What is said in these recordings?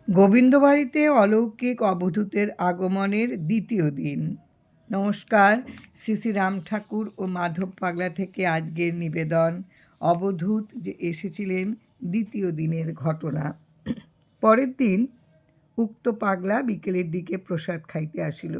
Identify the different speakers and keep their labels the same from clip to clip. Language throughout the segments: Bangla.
Speaker 1: গোবিন্দবাড়িতে অলৌকিক অবধূতের আগমনের দ্বিতীয় দিন। নমস্কার, শ্রী শ্রী রাম ঠাকুর ও মাধব পাগলা থেকে আজকের নিবেদন। অবধূত যে এসেছিলেন দ্বিতীয় দিনের ঘটনা। পরের দিন উক্ত পাগলা বিকেলের দিকে প্রসাদ খাইতে আসিল।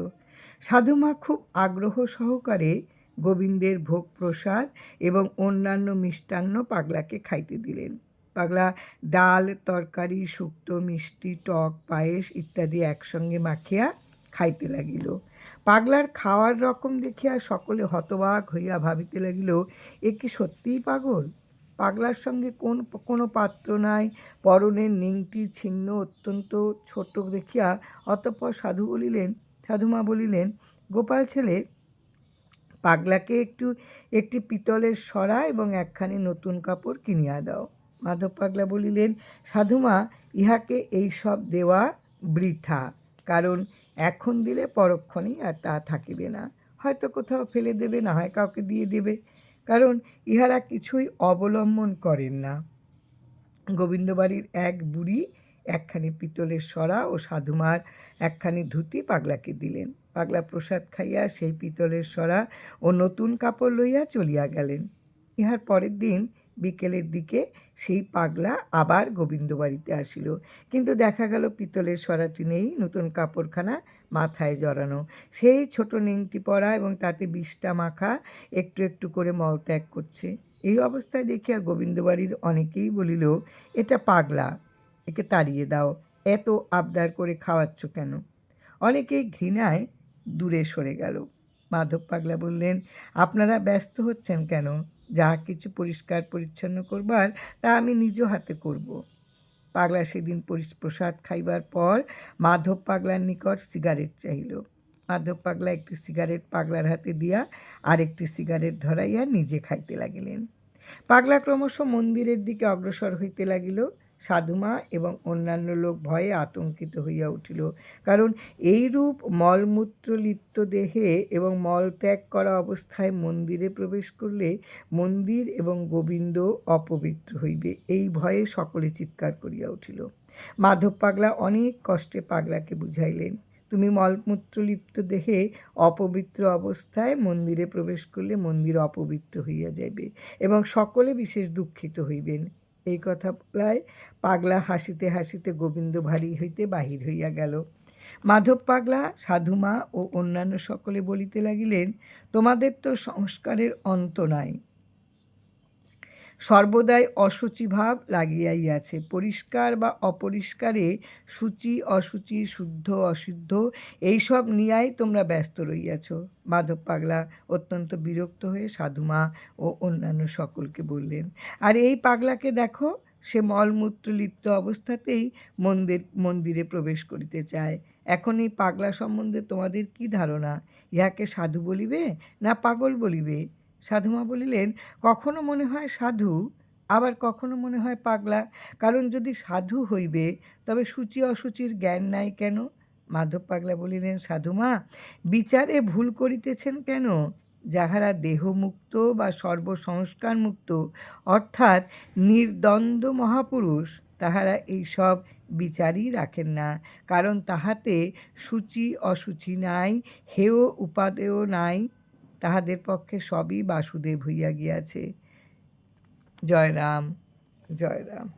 Speaker 1: সাধুমা খুব আগ্রহ সহকারে গোবিন্দের ভোগ প্রসাদ এবং অন্যান্য মিষ্টান্ন পাগলাকে খাইতে দিলেন। পাগলা ডাল, তরকারি, শুক্তো, মিষ্টি, টক, পায়েস ইত্যাদি একসঙ্গে মাখিয়া খাইতে লাগিল। পাগলার খাওয়ার রকম দেখিয়া সকলে হতবাক হইয়া ভাবিতে লাগিল, এ কি সত্যিই পাগল? পাগলার সঙ্গে কোনো পাত্র নাই, পরনের নিংটি ছিন্ন, অত্যন্ত ছোট দেখিয়া। অতঃপর সাধুমা বলিলেন, গোপাল ছেলে, পাগলাকে একটি পিতলের সরা এবং একখানি নতুন কাপড় কিনিয়া দাও। মাধব পাগলা বলিলেন, সাধুমা, ইহাকে এই সব দেওয়া বৃথা, কারণ এখন দিলে পরক্ষণেই আর তা থাকিবে না। হয়তো কোথাও ফেলে দেবে, না হয় কাউকে দিয়ে দেবে, কারণ ইহারা কিছুই অবলম্বন করেন না। গোবিন্দবাড়ির এক বুড়ি একখানি পিতলের সরা ও সাধুমার একখানি ধুতি পাগলাকে দিলেন। পাগলা প্রসাদ খাইয়া সেই পিতলের সরা ও নতুন কাপড় লইয়া চলিয়া গেলেন। ইহার পরের দিন বিকেলের দিকে সেই পাগলা আবার গোবিন্দবাড়িতে আসিল, কিন্তু দেখা গেল পিতলের সরাটি নেই, নতুন কাপড়খানা মাথায় জড়ানো, সেই ছোট নিংটি পরা এবং তাতে বিষটা মাখা, একটু একটু করে মলত্যাগ করছে। এই অবস্থায় দেখিয়া গোবিন্দবাড়ির অনেকেই বলিল, এটা পাগলা, একে তাড়িয়ে দাও, এত আবদার করে খাওয়াচ্ছ কেন? অনেকেই ঘৃণায় দূরে সরে গেল। মাধব পাগলা বললেন, আপনারা ব্যস্ত হচ্ছেন কেন? যাহা কিছু পরিষ্কার পরিচ্ছন্ন করবার তা আমি নিজ হাতে করব। পাগলা সেদিন প্রসাদ খাইবার পর মাধব পাগলার নিকট সিগারেট চাহিল। মাধব পাগলা একটি সিগারেট পাগলার হাতে দিয়া আরেকটি সিগারেট ধরাইয়া নিজে খাইতে লাগিলেন। পাগলা ক্রমশ মন্দিরের দিকে অগ্রসর হইতে লাগিল। সাধুমা এবং অন্যান্য লোক ভয়ে আতঙ্কিত হইয়া উঠিল, কারণ এইরূপ মলমূত্রলিপ্ত দেহে এবং মলত্যাগ করা অবস্থায় মন্দিরে প্রবেশ করলে মন্দির এবং গোবিন্দ অপবিত্র হইবে, এই ভয়ে সকলে চিৎকার করিয়া উঠিল। মাধব পাগলা অনেক কষ্টে পাগলাকে বুঝাইলেন, তুমি মলমূত্রলিপ্ত দেহে অপবিত্র অবস্থায় মন্দিরে প্রবেশ করলে মন্দির অপবিত্র হইয়া যাইবে এবং সকলে বিশেষ দুঃখিত হইবেন। এই কথা বলায় পাগলা হাসিতে হাসিতে গোবিন্দ বাড়ি হইতে বাহির হইয়া গেল। মাধব পাগলা, সাধুমা ও অন্যান্য সকলে বলিতে লাগিলেন, তোমাদের তো সংস্কারের অন্ত নাই, সর্বদাই অশুচি ভাব লাগিয়াই আছে। পরিষ্কার বা অপরিষ্কারে, সূচি অসুচি, শুদ্ধ অশুদ্ধ, এইসব নিয়েই তোমরা ব্যস্ত রইয়াছ। মাধব পাগলা অত্যন্ত বিরক্ত হয়ে সাধুমা ও অন্যান্য সকলকে বললেন, আর এই পাগলাকে দেখো, সে মলমূত্র লিপ্ত অবস্থাতেই মন্দিরে প্রবেশ করিতে চায়। এখন এই পাগলা সম্বন্ধে তোমাদের কি ধারণা? ইহাকে সাধু বলিবে না পাগল বলিবে? সাধুমা বলিলেন, কখনো মনে হয় সাধু, আবার কখনো মনে হয় পাগলা, কারণ যদি সাধু হইবে তবে সূচি অসুচির জ্ঞান নাই কেন? মাধব পাগলা বলিলেন, সাধুমা, বিচারে ভুল করিতেছেন কেন? যাহারা দেহমুক্ত বা সর্বসংস্কার মুক্ত, অর্থাৎ নির্দ্বন্দ্ব মহাপুরুষ, তাহারা এইসব বিচারই রাখেন না, কারণ তাহাতে সূচি অসুচি নাই, হেয় উপাদেয় নাই, তাহাদের পক্ষে সবই বাসুদেব হইয়া গিয়াছে। জয় রাম, জয় রাম।